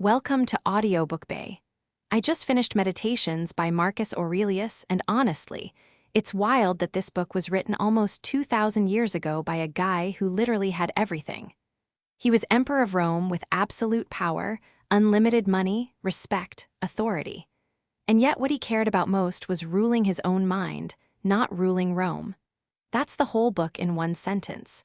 Welcome to Audiobook Bay. I just finished Meditations by Marcus Aurelius, and honestly, it's wild that this book was written almost 2,000 years ago by a guy who literally had everything. He was emperor of Rome with absolute power, unlimited money, respect, authority. And yet what he cared about most was ruling his own mind, not ruling Rome. That's the whole book in one sentence.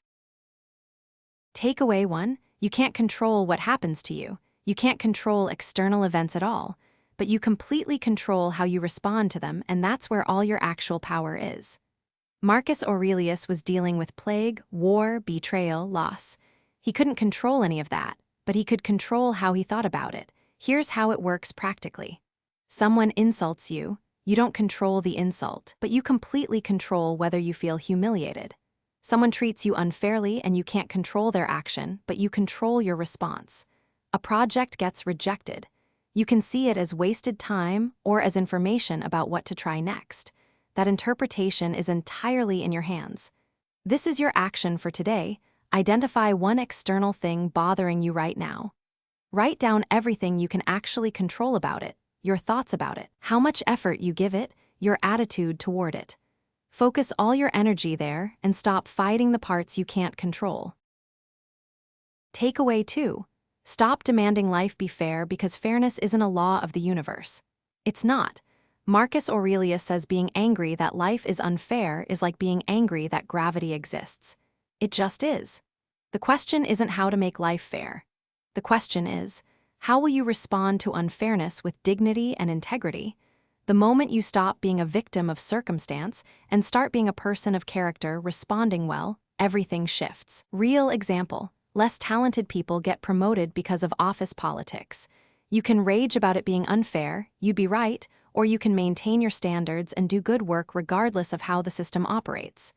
Takeaway 1, you can't control what happens to you. You can't control external events at all, but you completely control how you respond to them, and that's where all your actual power is. Marcus Aurelius was dealing with plague, war, betrayal, loss. He couldn't control any of that, but he could control how he thought about it. Here's how it works practically. Someone insults you, you don't control the insult, but you completely control whether you feel humiliated. Someone treats you unfairly and you can't control their action, but you control your response. A project gets rejected. You can see it as wasted time or as information about what to try next. That interpretation is entirely in your hands. This is your action for today. Identify one external thing bothering you right now. Write down everything you can actually control about it, your thoughts about it, how much effort you give it, your attitude toward it. Focus all your energy there and stop fighting the parts you can't control. Takeaway 2. Stop demanding life be fair because fairness isn't a law of the universe. It's not. Marcus Aurelius says being angry that life is unfair is like being angry that gravity exists. It just is. The question isn't how to make life fair. The question is, how will you respond to unfairness with dignity and integrity? The moment you stop being a victim of circumstance and start being a person of character responding well, everything shifts. Real example. Less talented people get promoted because of office politics. You can rage about it being unfair, you'd be right, or you can maintain your standards and do good work regardless of how the system operates.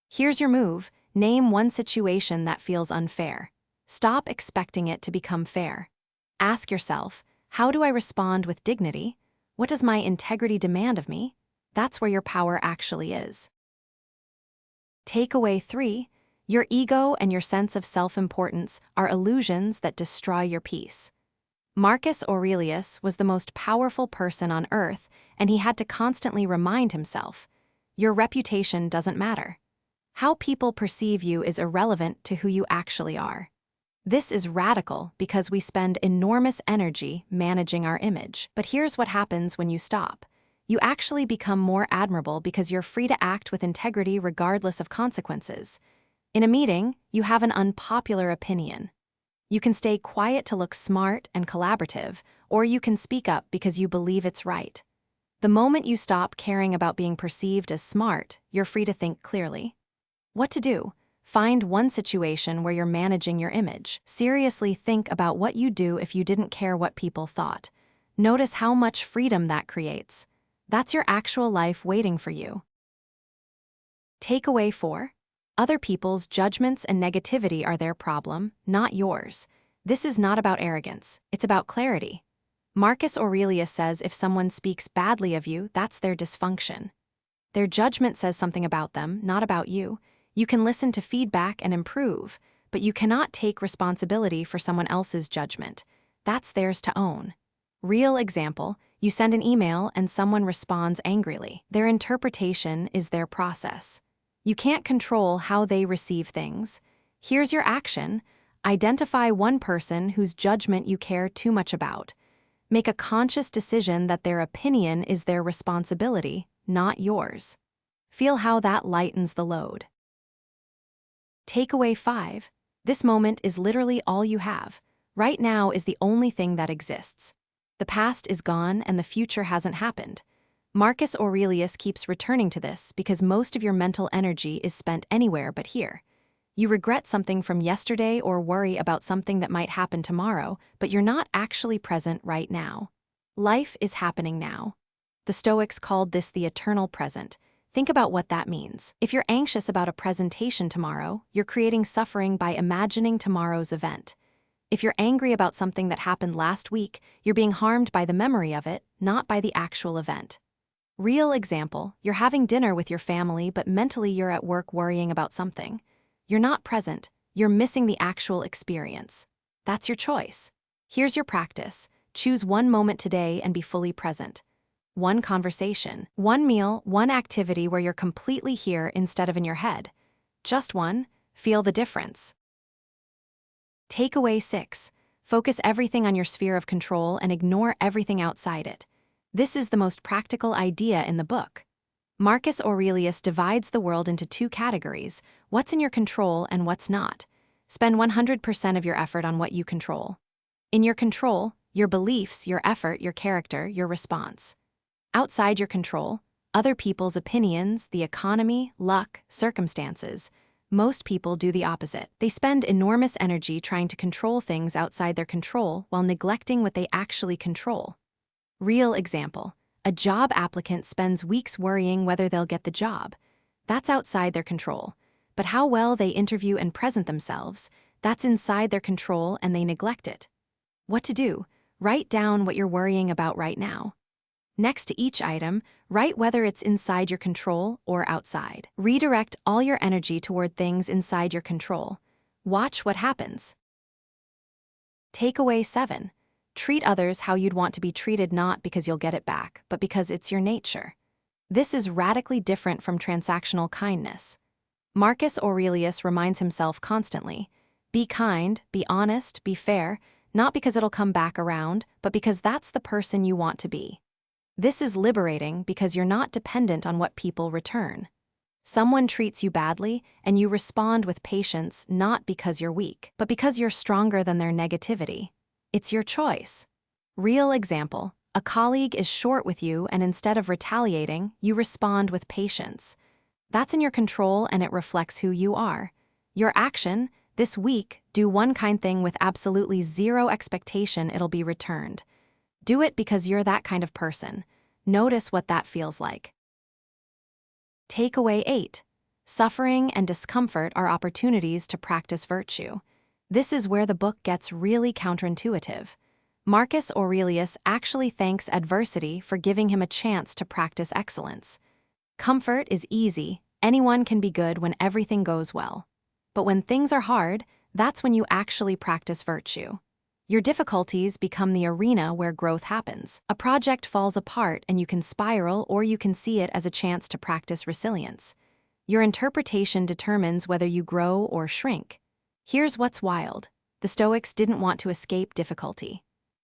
Here's your move. Name one situation that feels unfair. Stop expecting it to become fair. Ask yourself, how do I respond with dignity? What does my integrity demand of me? That's where your power actually is. Takeaway 3. Your ego and your sense of self-importance are illusions that destroy your peace. Marcus Aurelius was the most powerful person on earth, and he had to constantly remind himself, your reputation doesn't matter. How people perceive you is irrelevant to who you actually are. This is radical because we spend enormous energy managing our image. But here's what happens when you stop. You actually become more admirable because you're free to act with integrity regardless of consequences. In a meeting, you have an unpopular opinion. You can stay quiet to look smart and collaborative, or you can speak up because you believe it's right. The moment you stop caring about being perceived as smart, you're free to think clearly. What to do? Find one situation where you're managing your image. Seriously think about what you'd do if you didn't care what people thought. Notice how much freedom that creates. That's your actual life waiting for you. Takeaway 4. Other people's judgments and negativity are their problem, not yours. This is not about arrogance, it's about clarity. Marcus Aurelius says if someone speaks badly of you, that's their dysfunction. Their judgment says something about them, not about you. You can listen to feedback and improve, but you cannot take responsibility for someone else's judgment. That's theirs to own. Real example, you send an email and someone responds angrily. Their interpretation is their process. You can't control how they receive things. Here's your action. Identify one person whose judgment you care too much about. Make a conscious decision that their opinion is their responsibility, not yours. Feel how that lightens the load. Takeaway 5. This moment is literally all you have. Right now is the only thing that exists. The past is gone and the future hasn't happened. Marcus Aurelius keeps returning to this because most of your mental energy is spent anywhere but here. You regret something from yesterday or worry about something that might happen tomorrow, but you're not actually present right now. Life is happening now. The Stoics called this the eternal present. Think about what that means. If you're anxious about a presentation tomorrow, you're creating suffering by imagining tomorrow's event. If you're angry about something that happened last week, you're being harmed by the memory of it, not by the actual event. Real example, you're having dinner with your family, but mentally you're at work worrying about something. You're not present, you're missing the actual experience. That's your choice. Here's your practice. Choose one moment today and be fully present. One conversation, one meal, one activity where you're completely here instead of in your head. Just one. Feel the difference. Takeaway 6. Focus everything on your sphere of control and ignore everything outside it. This is the most practical idea in the book. Marcus Aurelius divides the world into two categories: what's in your control and what's not. Spend 100% of your effort on what you control. In your control, your beliefs, your effort, your character, your response. Outside your control, other people's opinions, the economy, luck, circumstances. Most people do the opposite. They spend enormous energy trying to control things outside their control while neglecting what they actually control. Real example. A job applicant spends weeks worrying whether they'll get the job. That's outside their control. But how well they interview and present themselves, that's inside their control and they neglect it. What to do? Write down what you're worrying about right now. Next to each item, write whether it's inside your control or outside. Redirect all your energy toward things inside your control. Watch what happens. Takeaway 7. Treat others how you'd want to be treated, not because you'll get it back, but because it's your nature. This is radically different from transactional kindness. Marcus Aurelius reminds himself constantly, be kind, be honest, be fair, not because it'll come back around, but because that's the person you want to be. This is liberating because you're not dependent on what people return. Someone treats you badly, and you respond with patience not because you're weak, but because you're stronger than their negativity. It's your choice. Real example. A colleague is short with you, and instead of retaliating, you respond with patience. That's in your control, and it reflects who you are. Your action, this week, do one kind thing with absolutely zero expectation it'll be returned. Do it because you're that kind of person. Notice what that feels like. Takeaway 8. Suffering and discomfort are opportunities to practice virtue. This is where the book gets really counterintuitive. Marcus Aurelius actually thanks adversity for giving him a chance to practice excellence. Comfort is easy. Anyone can be good when everything goes well. But when things are hard, that's when you actually practice virtue. Your difficulties become the arena where growth happens. A project falls apart and you can spiral, or you can see it as a chance to practice resilience. Your interpretation determines whether you grow or shrink. Here's what's wild. The Stoics didn't want to escape difficulty.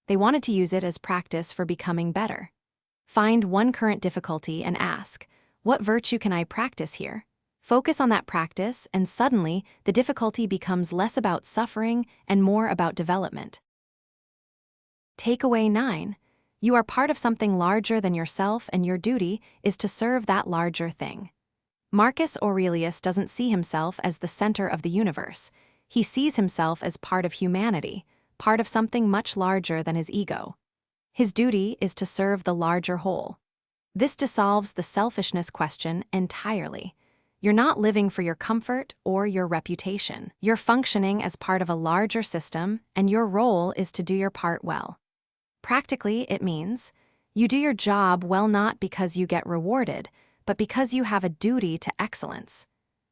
They wanted to use it as practice for becoming better. Find one current difficulty and ask, what virtue can I practice here? Focus on that practice, and suddenly the difficulty becomes less about suffering and more about development. Takeaway 9. You are part of something larger than yourself, and your duty is to serve that larger thing. Marcus Aurelius doesn't see himself as the center of the universe. He sees himself as part of humanity, part of something much larger than his ego. His duty is to serve the larger whole. This dissolves the selfishness question entirely. You're not living for your comfort or your reputation. You're functioning as part of a larger system, and your role is to do your part well. Practically, it means you do your job well not because you get rewarded, but because you have a duty to excellence.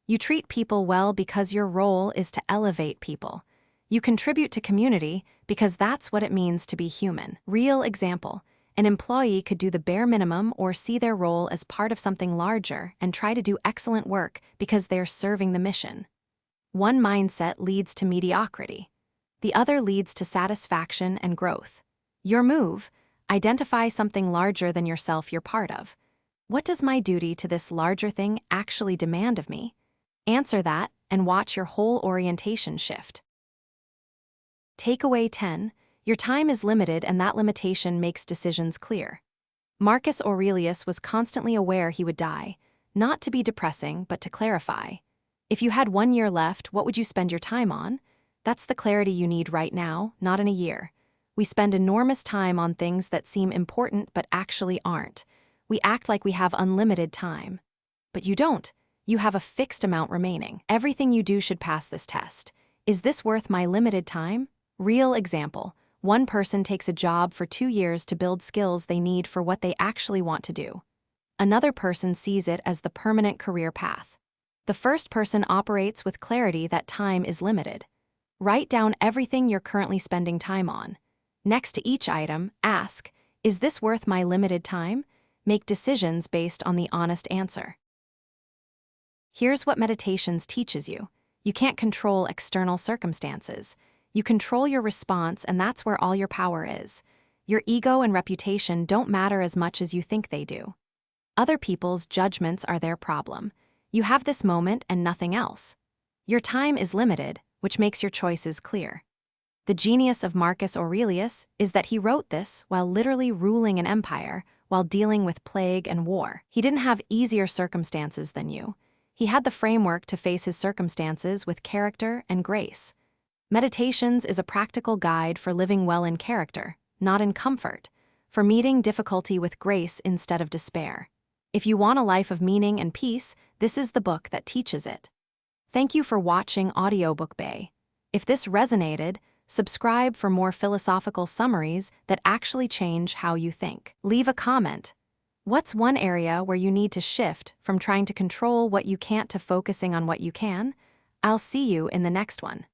You treat people well because your role is to elevate people. You contribute to community because that's what it means to be human. Real example. An employee could do the bare minimum or see their role as part of something larger and try to do excellent work because they're serving the mission. One mindset leads to mediocrity. The other leads to satisfaction and growth. Your move: identify something larger than yourself you're part of. What does my duty to this larger thing actually demand of me? Answer that and watch your whole orientation shift. Takeaway 10. Your time is limited, and that limitation makes decisions clear. Marcus Aurelius was constantly aware he would die, not to be depressing, but to clarify. If you had 1 year left, what would you spend your time on? That's the clarity you need right now, not in a year. We spend enormous time on things that seem important but actually aren't. We act like we have unlimited time. But you don't. You have a fixed amount remaining. Everything you do should pass this test. Is this worth my limited time? Real example. One person takes a job for 2 years to build skills they need for what they actually want to do. Another person sees it as the permanent career path. The first person operates with clarity that time is limited. Write down everything you're currently spending time on. Next to each item, ask, is this worth my limited time? Make decisions based on the honest answer. Here's what meditations teaches you. You can't control external circumstances. You control your response, and that's where all your power is. Your ego and reputation don't matter as much as you think they do. Other people's judgments are their problem. You have this moment and nothing else. Your time is limited, which makes your choices clear. The genius of Marcus Aurelius is that he wrote this while literally ruling an empire, while dealing with plague and war. He didn't have easier circumstances than you. He had the framework to face his circumstances with character and grace. Meditations is a practical guide for living well in character, not in comfort, for meeting difficulty with grace instead of despair. If you want a life of meaning and peace, this is the book that teaches it. Thank you for watching Audiobook Bay. If this resonated, subscribe for more philosophical summaries that actually change how you think. Leave a comment. What's one area where you need to shift from trying to control what you can't to focusing on what you can? I'll see you in the next one.